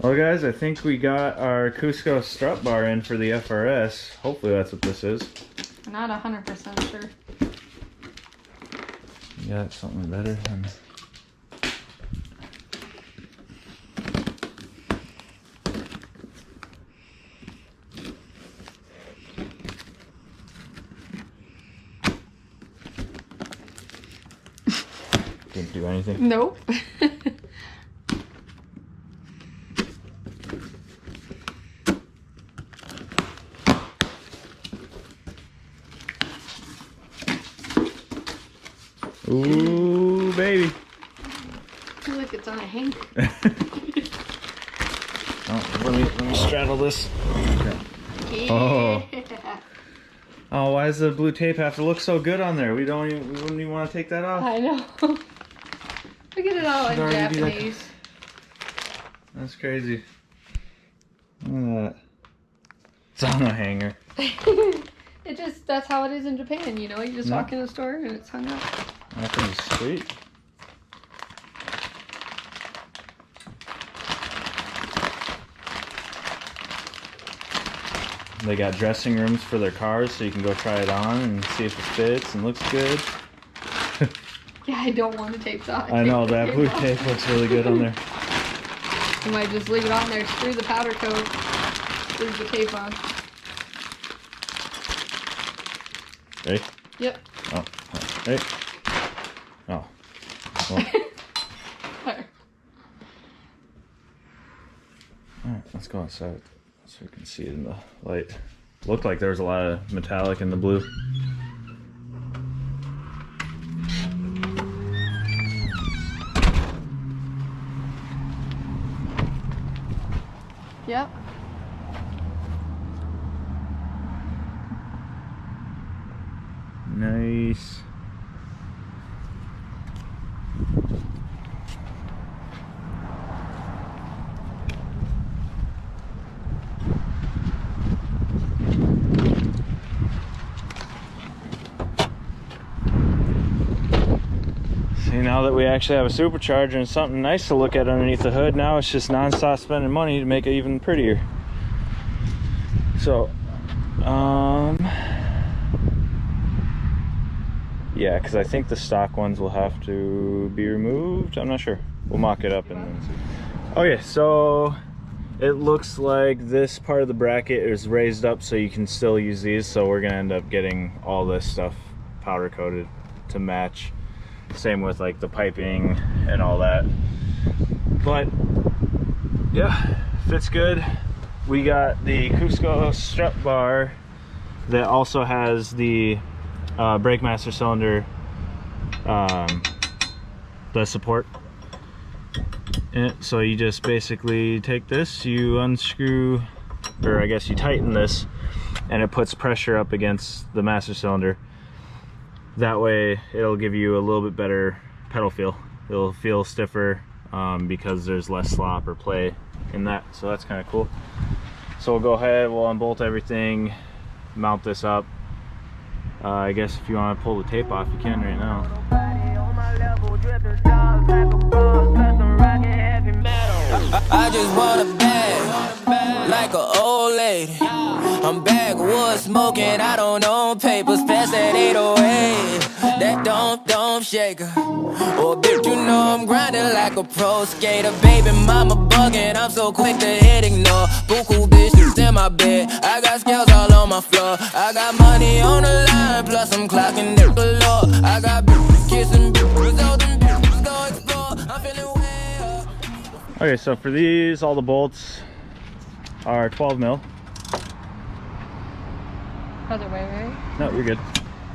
Well guys, I think we got our Cusco strut bar in for the FRS. Hopefully that's what this is. I'm not 100% sure. You got something better than... Didn't do anything? Nope. Ooh, baby. I feel like it's on a hanger. Oh, let me straddle this. Yeah. Oh. Oh, why does the blue tape have to look so good on there? We wouldn't even want to take that off. I know. Look at it all in Japanese. That's crazy. Look at that. It's on a hanger. That's how it is in Japan, you know? You just walk in the store and it's hung up. That thing's sweet. They got dressing rooms for their cars so you can go try it on and see if it fits and looks good. Yeah, I don't want to tape that. I know, that blue tape looks really good on there. You might just leave it on there, screw the powder coat, screw the tape on. Ready? Yep. Oh, ready? Oh. Well. There. Alright, let's go outside so we can see it in the light. Looked like there was a lot of metallic in the blue. Yep. Nice. See, now that we actually have a supercharger and something nice to look at underneath the hood, now it's just non-stop spending money to make it even prettier. So, yeah, because I think the stock ones will have to be removed. I'm not sure. We'll mock it up and then see. Okay, so it looks like this part of the bracket is raised up so you can still use these. So we're gonna end up getting all this stuff powder coated to match. Same with like the piping and all that. But yeah, fits good. We got the Cusco strut bar that also has the brake master cylinder, the support in it. So you just basically take this, you unscrew, or I guess you tighten this, and it puts pressure up against the master cylinder. That way it'll give you a little bit better pedal feel. It'll feel stiffer because there's less slop or play in that, so that's kind of cool. So we'll go ahead, we'll unbolt everything, mount this up. I guess if you want to pull the tape off, you can right now. I just want a bag, like an old lady. I'm backwoods smoking, I don't own papers, pass that 808. That don't shake her. Oh, bitch, you know I'm grinding like a pro skater. Baby mama bugging, I'm so quick to hit ignore. Buku bitches in my bed, I got scales all on my floor. I got money on the line, plus I'm clocking it below. I got bitches kissing bitches, all them bitches go explore. I'm feeling way up. Okay, so for these, all the bolts are 12 mil. Other way, right? No, you're good.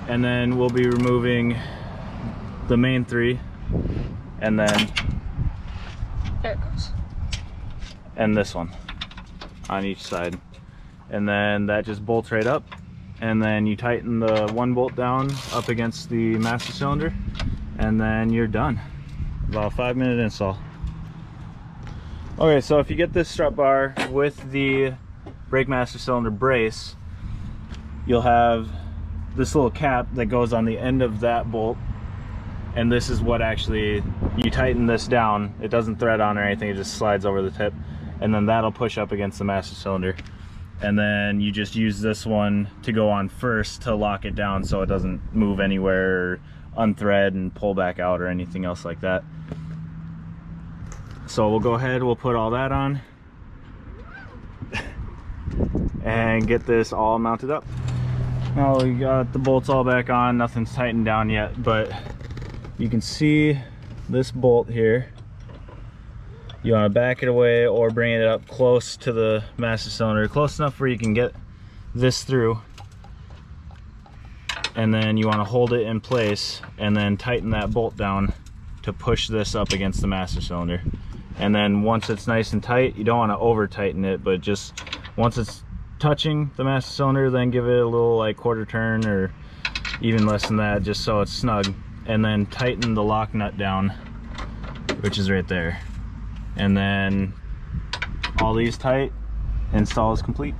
And then we'll be removing the main three, and then There it goes. and this one on each side, and then that just bolts right up, and then you tighten the one bolt down up against the master cylinder, and then you're done. About a 5-minute install. Okay, so if you get this strut bar with the brake master cylinder brace, you'll have this little cap that goes on the end of that bolt, and this is what actually, you tighten this down, it doesn't thread on or anything, it just slides over the tip, and then that'll push up against the master cylinder. And then you just use this one to go on first to lock it down so it doesn't move anywhere or unthread and pull back out or anything else like that. So we'll go ahead, we'll put all that on and get this all mounted up. Now we got the bolts all back on, nothing's tightened down yet, but you can see this bolt here. You want to back it away or bring it up close to the master cylinder, close enough where you can get this through, and then you want to hold it in place and then tighten that bolt down to push this up against the master cylinder. And then once it's nice and tight, you don't want to over tighten it, but just once it's touching the master cylinder, then give it a little like quarter turn or even less than that, just so it's snug, and then tighten the lock nut down, which is right there. And then all these tight, install is complete.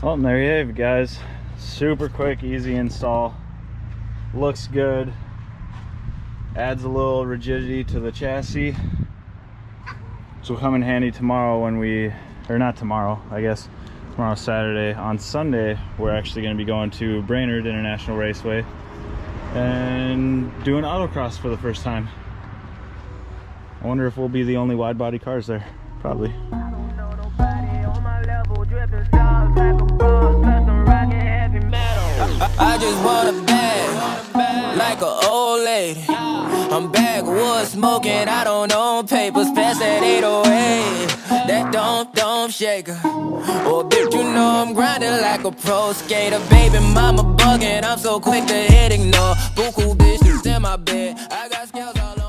Well, there you have it, guys. Super quick, easy install. Looks good. Adds a little rigidity to the chassis. Which will come in handy tomorrow when we, or not tomorrow, I guess tomorrow's Saturday. On Sunday, we're actually going to be going to Brainerd International Raceway and doing autocross for the first time. I wonder if we'll be the only wide body cars there. Probably. I just want a bag, like an old lady. I'm backwoods smoking, I don't own papers, pass that 808. That don't shake her. Oh, bitch, you know I'm grinding like a pro skater. Baby mama bugging, I'm so quick to hit ignore. Buku bitches in my bed, I got scales all over.